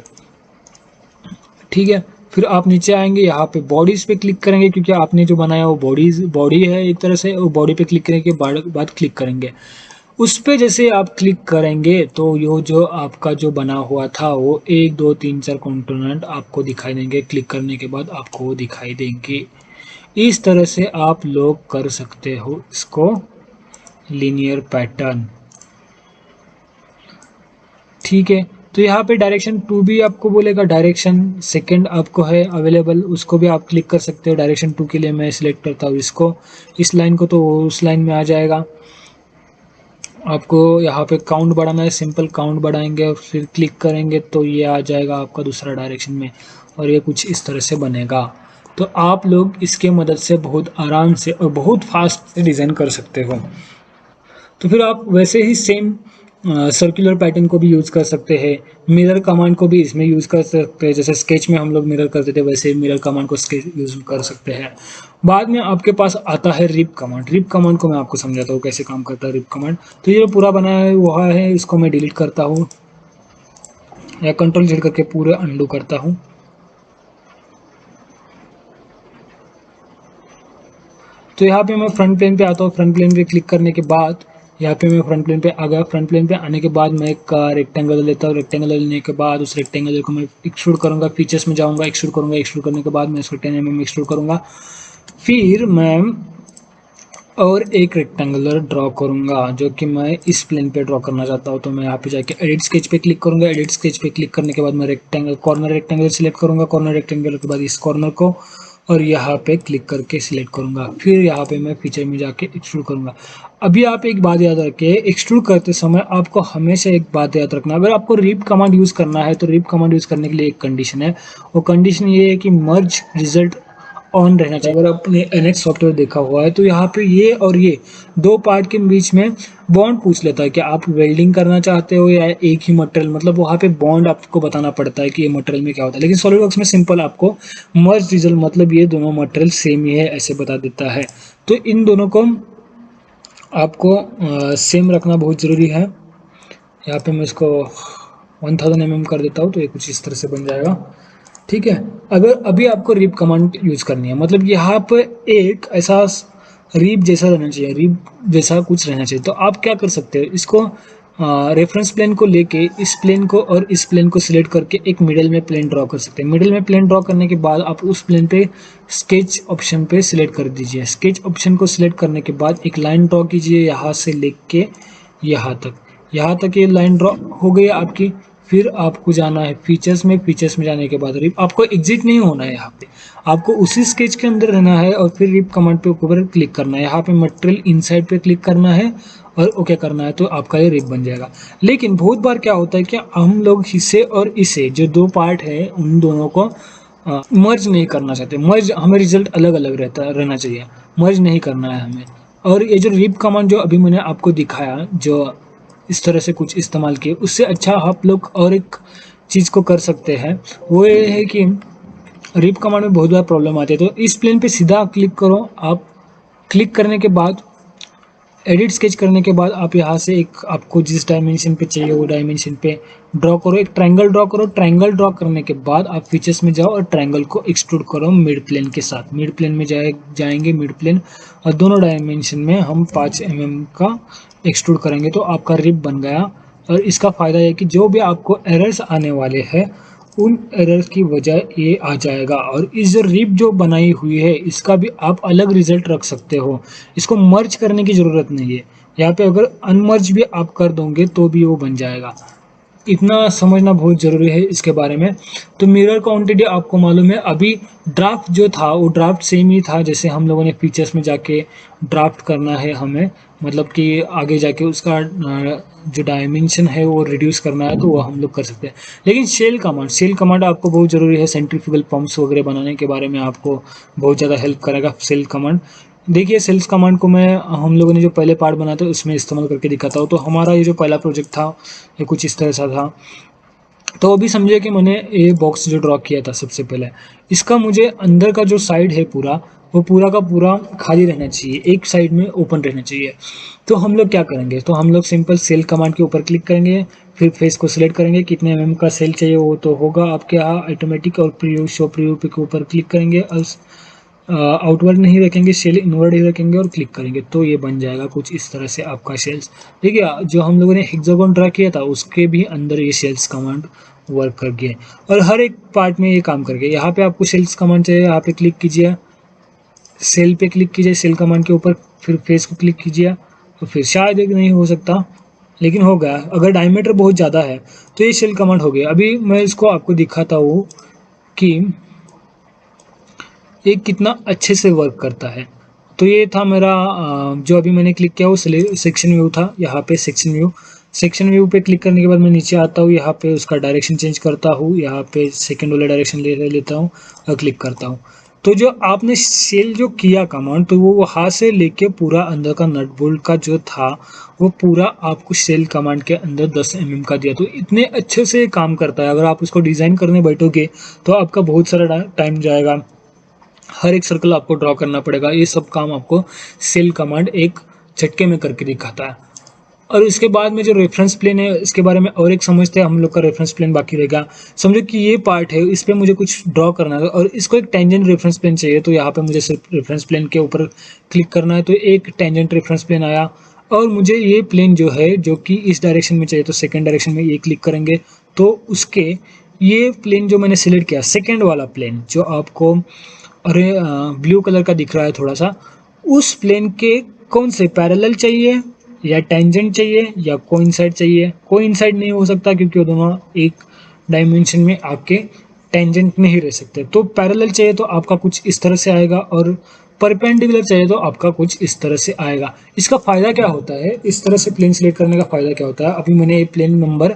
ठीक है। फिर आप नीचे आएंगे, यहाँ पे बॉडीज पे क्लिक करेंगे, क्योंकि आपने जो बनाया वो बॉडी है एक तरह से। वो बॉडी पे क्लिक करने के बाद क्लिक करेंगे उस पे। जैसे आप क्लिक करेंगे तो ये जो आपका जो बना हुआ था वो 1 2 3 4 कंपोनेंट आपको दिखाई देंगे। क्लिक करने के बाद आपको वो दिखाई देंगे। इस तरह से आप लोग कर सकते हो इसको। Linear pattern. ठीक है, तो यहाँ पे डायरेक्शन 2 भी आपको बोलेगा, डायरेक्शन सेकंड आपको है अवेलेबल, उसको भी आप क्लिक कर सकते हो। डायरेक्शन 2 के लिए मैं सिलेक्ट करता हूँ इसको, इस लाइन को, तो उस लाइन में आ जाएगा। आपको यहाँ पे काउंट बढ़ाना है, सिंपल काउंट बढ़ाएंगे और फिर क्लिक करेंगे तो ये आ जाएगा आपका दूसरा डायरेक्शन में, और ये कुछ इस तरह से बनेगा। तो आप लोग इसके मदद से बहुत आराम से और बहुत फास्ट डिज़ाइन कर सकते हो। तो फिर आप वैसे ही सेम सर्कुलर पैटर्न को भी यूज़ कर सकते हैं, मिरर कमांड को भी इसमें यूज़ कर सकते हैं। जैसे स्केच में हम लोग मिरर करते थे, वैसे मिरर कमांड को स्केच यूज़ कर सकते हैं। बाद में आपके पास आता है रिप कमांड। रिप कमांड को मैं आपको समझाता हूँ कैसे काम करता है रिप कमांड। तो ये जो पूरा बनाया हुआ है इसको मैं डिलीट करता हूँ, या कंट्रोल जेड करके पूरे अंडू करता हूँ। तो यहाँ पे मैं फ्रंट प्लेन पे आता हूँ। फ्रंट प्लेन पे क्लिक करने के बाद यहाँ पे मैं फ्रंट प्लेन पे आ गया। फ्रंट प्लेन पे आने के बाद मैं एक रेक्टेंगल लेता हूँ। रेक्टेंगल लेने के बाद उस रेक्टेंगल को मैं एक्सट्रूड करूँगा, फीचर्स में जाऊँगा, एक्सट्रूड करूँगा। एक्सट्रूड करने के बाद मैं इसको 10 mm एक्सट्रूड करूँगा। फिर मैं और एक रेक्टेंगुलर ड्रॉ करूँगा जो कि मैं इस प्लेन पे ड्रॉ करना चाहता हूँ। तो मैं यहाँ पे जाके एडिट स्केच पे क्लिक करूँगा। एडिट स्केच पे क्लिक करने के बाद मैं रेक्टेंगल कॉर्नर रेक्टेंगल सिलेक्ट करूँगा। कॉर्नर रेक्टेंगल के बाद इस कॉर्नर को और यहाँ पे क्लिक करके सिलेक्ट करूँगा। फिर यहाँ पे मैं फीचर में जाके एक्सट्रूड करूँगा। अभी आप एक बात याद रखिए, एक्सट्रूड करते समय आपको हमेशा एक बात याद रखना, अगर आपको रिप कमांड यूज़ करना है तो रिप कमांड यूज़ करने के लिए एक कंडीशन है। वो कंडीशन ये है कि मर्ज रिजल्ट ऑन रहना चाहिए। अगर आपने एनएक्स सॉफ्टवेयर देखा हुआ है तो यहाँ पे ये और ये दो पार्ट के बीच में बॉन्ड पूछ लेता है कि आप वेल्डिंग करना चाहते हो या एक ही मटेरियल, मतलब वहाँ पे बॉन्ड आपको बताना पड़ता है कि ये मटेरियल में क्या होता है। लेकिन सॉलिडवर्क्स में सिंपल आपको मर्ज रिजल्ट मतलब ये दोनों मटेरियल सेम ही है ऐसे बता देता है। तो इन दोनों को आपको सेम रखना बहुत ज़रूरी है। यहाँ पे मैं इसको 1000 mm कर देता हूँ तो ये कुछ इस तरह से बन जाएगा। ठीक है, अगर अभी आपको रिप कमांड यूज़ करनी है, मतलब यहाँ पे एक ऐसा रिप जैसा रहना चाहिए, रिप जैसा कुछ रहना चाहिए। तो आप क्या कर सकते हो, इसको रेफरेंस प्लेन को लेके इस प्लेन को और इस प्लेन को सिलेक्ट करके एक मिडल में प्लेन ड्रॉ कर सकते हैं। मिडल में प्लेन ड्रॉ करने के बाद आप उस प्लेन पे स्केच ऑप्शन पे सिलेक्ट कर दीजिए। स्केच ऑप्शन को सिलेक्ट करने के बाद एक लाइन ड्रॉ कीजिए यहाँ से लेके यहाँ तक ये लाइन ड्रॉ हो गई आपकी। फिर आपको जाना है फीचर्स में। फीचर्स में जाने के बाद रिप, आपको एग्जिट नहीं होना है, यहाँ पे आपको उसी स्केच के अंदर रहना है और फिर रिप कमांड पे ऊपर क्लिक करना है। यहाँ पे मटेरियल इनसाइड पे क्लिक करना है और ओके करना है, तो आपका ये रिप बन जाएगा। लेकिन बहुत बार क्या होता है कि हम लोग इसे और इसे जो दो पार्ट है उन दोनों को मर्ज नहीं करना चाहते। मर्ज हमें रिजल्ट अलग अलग रहना चाहिए, मर्ज नहीं करना है हमें। और ये जो रिप कमांड जो अभी मैंने आपको दिखाया, जो इस तरह से कुछ इस्तेमाल किए, उससे अच्छा आप लोग और एक चीज़ को कर सकते हैं। वो ये है कि रिप कमांड में बहुत बार प्रॉब्लम आती है। तो इस प्लेन पे सीधा क्लिक करो आप। क्लिक करने के बाद एडिट स्केच करने के बाद आप यहाँ से एक आपको जिस डायमेंशन पे चाहिए वो डायमेंशन पे ड्रॉ करो, एक ट्रायंगल ड्रॉ करो। ट्रायंगल ड्रॉ करने के बाद आप फीचर्स में जाओ और ट्रायंगल को एक्सट्रूड करो मिड प्लेन के साथ। मिड प्लेन में जाएंगे मिड प्लेन, और दोनों डायमेंशन में हम 5 mm का एक्सट्रूड करेंगे तो आपका रिप बन गया। और इसका फ़ायदा है कि जो भी आपको एरर्स आने वाले हैं उन एरर की वजह ये आ जाएगा। और इस जो रिप जो बनाई हुई है इसका भी आप अलग रिजल्ट रख सकते हो। इसको मर्ज करने की ज़रूरत नहीं है, यहाँ पे अगर अनमर्ज भी आप कर दोगे तो भी वो बन जाएगा। इतना समझना बहुत ज़रूरी है इसके बारे में। तो मिरर क्वांटिटी आपको मालूम है, अभी ड्राफ्ट जो था वो ड्राफ्ट सेम ही था जैसे हम लोगों ने फीचर्स में जाके ड्राफ्ट करना है हमें, मतलब कि आगे जाके उसका जो डायमेंशन है वो रिड्यूस करना है तो वो हम लोग कर सकते हैं। लेकिन शेल कमांड आपको बहुत ज़रूरी है। सेंट्रीफ्यूगल पंप्स वगैरह बनाने के बारे में आपको बहुत ज़्यादा हेल्प करेगा शेल कमांड। देखिए सेल्स कमांड को मैं हम लोगों ने जो पहले पार्ट बनाया था उसमें इस्तेमाल करके दिखाता हूँ। तो हमारा ये जो पहला प्रोजेक्ट था ये कुछ इस तरह सा था। तो अभी समझिए कि मैंने ये बॉक्स जो ड्रॉ किया था सबसे पहले, इसका मुझे अंदर का जो साइड है पूरा, वो पूरा का पूरा खाली रहना चाहिए, एक साइड में ओपन रहना चाहिए। तो हम लोग क्या करेंगे, तो हम लोग सिंपल सेल कमांड के ऊपर क्लिक करेंगे, फिर फेस को सिलेक्ट करेंगे, कितने mm का सेल चाहिए वो तो होगा आपके यहाँ ऑटोमेटिक, और प्रीव्यू शो प्रीव्यू के ऊपर क्लिक करेंगे और आउटवर्ड नहीं रखेंगे, सेल इनवर्ड ही रखेंगे और क्लिक करेंगे तो ये बन जाएगा कुछ इस तरह से आपका सेल्स। देखिए जो हम लोगों ने हेक्सागोन ड्रा किया था उसके भी अंदर ये सेल्स कमांड वर्क कर गया और हर एक पार्ट में ये काम कर गया। यहाँ पे आपको सेल्स कमांड चाहिए, यहाँ पे क्लिक कीजिए, सेल पे क्लिक कीजिए सेल कमांड के ऊपर, फिर फेस को क्लिक कीजिए तो फिर शायद एक नहीं हो सकता, लेकिन हो गया। अगर डायमीटर बहुत ज़्यादा है तो ये शेल कमांड हो गया। अभी मैं इसको आपको दिखाता हूँ कि ये कितना अच्छे से वर्क करता है। तो ये था मेरा जो अभी मैंने क्लिक किया वो सेक्शन व्यू था। यहाँ पे सेक्शन व्यू पे क्लिक करने के बाद मैं नीचे आता हूँ, यहाँ पे उसका डायरेक्शन चेंज करता हूँ, यहाँ पे सेकंड वाला डायरेक्शन ले लेता हूँ और क्लिक करता हूँ। तो जो आपने सेल जो किया कमांड, तो वो वहाँ से लेके पूरा अंदर का नट बोल्ट का जो था वो पूरा आपको सेल कमांड के अंदर 10 mm का दिया। तो इतने अच्छे से काम करता है। अगर आप उसको डिज़ाइन करने बैठोगे तो आपका बहुत सारा टाइम जाएगा, हर एक सर्कल आपको ड्रॉ करना पड़ेगा। ये सब काम आपको सेल कमांड एक झटके में करके दिखाता है। और इसके बाद में जो रेफरेंस प्लेन है इसके बारे में और एक समझते हैं हम लोग का। रेफरेंस प्लेन बाकी रहेगा। समझो कि ये पार्ट है, इस पर मुझे कुछ ड्रॉ करना है और इसको एक टेंजेंट रेफरेंस प्लेन चाहिए। तो यहाँ पे मुझे सिर्फ रेफरेंस प्लेन के ऊपर क्लिक करना है, तो एक टेंजेंट रेफरेंस प्लेन आया। और मुझे ये प्लेन जो है जो कि इस डायरेक्शन में चाहिए, तो सेकेंड डायरेक्शन में ये क्लिक करेंगे तो उसके ये प्लेन जो मैंने सिलेक्ट किया सेकेंड वाला प्लेन जो आपको अरे ब्लू कलर का दिख रहा है थोड़ा सा, उस प्लेन के कौन से पैरेलल चाहिए या टेंजेंट चाहिए या कोइंसाइड चाहिए। कोइंसाइड नहीं हो सकता क्योंकि वो दोनों एक डायमेंशन में आपके टेंजेंट में ही रह सकते हैं। तो पैरेलल चाहिए तो आपका कुछ इस तरह से आएगा और परपेंडिकुलर चाहिए तो आपका कुछ इस तरह से आएगा। इसका फ़ायदा क्या होता है, इस तरह से प्लेन सिलेक्ट करने का फ़ायदा क्या होता है। अभी मैंने ये प्लेन नंबर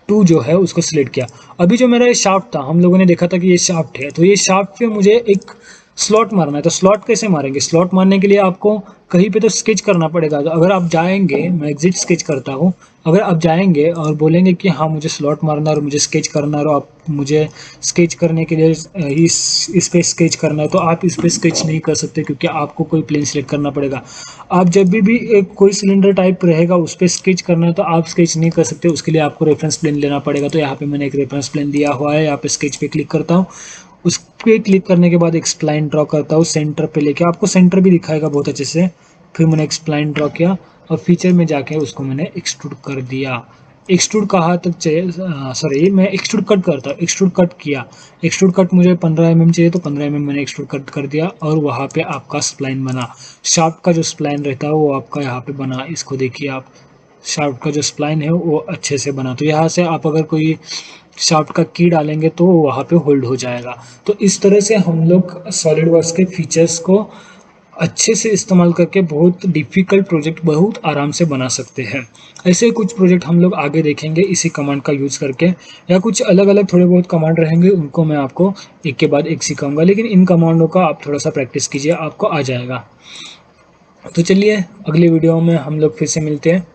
2 जो है उसको सिलेक्ट किया। अभी जो मेरा ये शाफ्ट था, हम लोगों ने देखा था कि ये शाफ्ट है, तो ये शाफ्ट पे मुझे एक स्लॉट मारना है। तो स्लॉट कैसे मारेंगे, स्लॉट मारने के लिए आपको कहीं पे तो स्केच करना पड़ेगा। तो अगर आप जाएंगे, मैं एग्जिट स्केच करता हूँ, अगर आप जाएंगे और बोलेंगे कि हाँ मुझे स्लॉट मारना है और मुझे स्केच करना है और आप मुझे स्केच करने के लिए इस पे स्केच करना है, तो आप इस पे स्केच नहीं कर सकते क्योंकि आपको कोई प्लेन सेलेक्ट करना पड़ेगा। आप जब भी एक कोई सिलेंडर टाइप रहेगा उस पर स्केच करना है तो आप स्केच नहीं कर सकते, उसके लिए आपको रेफरेंस प्लेन लेना पड़ेगा। तो यहाँ पे मैंने एक रेफरेंस प्लेन दिया हुआ है, यहाँ पे स्केच पे क्लिक करता हूँ। उस पर क्लिक करने के बाद एक स्प्लाइन ड्रॉ करता हूँ सेंटर पे लेके, आपको सेंटर भी दिखाएगा बहुत अच्छे से। फिर मैंने एक स्प्लाइन ड्रॉ किया और फीचर में जाके उसको मैंने एक्सट्रूड कर दिया। एक्सट्रूड कहाँ तक चाहिए, सॉरी मैं एक्सट्रूड कट करता हूँ, एक्सट्रूड कट किया। एक्सट्रूड कट मुझे 15 mm चाहिए तो 15 mm मैंने एक्सट्रूड कट कर दिया और वहाँ पे आपका स्प्लाइन बना। शाफ्ट का जो स्प्लाइन रहता है वो आपका यहाँ पे बना। इसको देखिए आप, शाफ्ट का जो स्प्लाइन है वो अच्छे से बना। तो यहाँ से आप अगर कोई शाफ्ट का की डालेंगे तो वहाँ पे होल्ड हो जाएगा। तो इस तरह से हम लोग सॉलिड वर्क्स के फीचर्स को अच्छे से इस्तेमाल करके बहुत डिफ़िकल्ट प्रोजेक्ट बहुत आराम से बना सकते हैं। ऐसे कुछ प्रोजेक्ट हम लोग आगे देखेंगे इसी कमांड का यूज़ करके, या कुछ अलग अलग थोड़े बहुत कमांड रहेंगे उनको मैं आपको एक के बाद एक सिखाऊंगा। लेकिन इन कमांडों का आप थोड़ा सा प्रैक्टिस कीजिए, आपको आ जाएगा। तो चलिए अगली वीडियो में हम लोग फिर से मिलते हैं।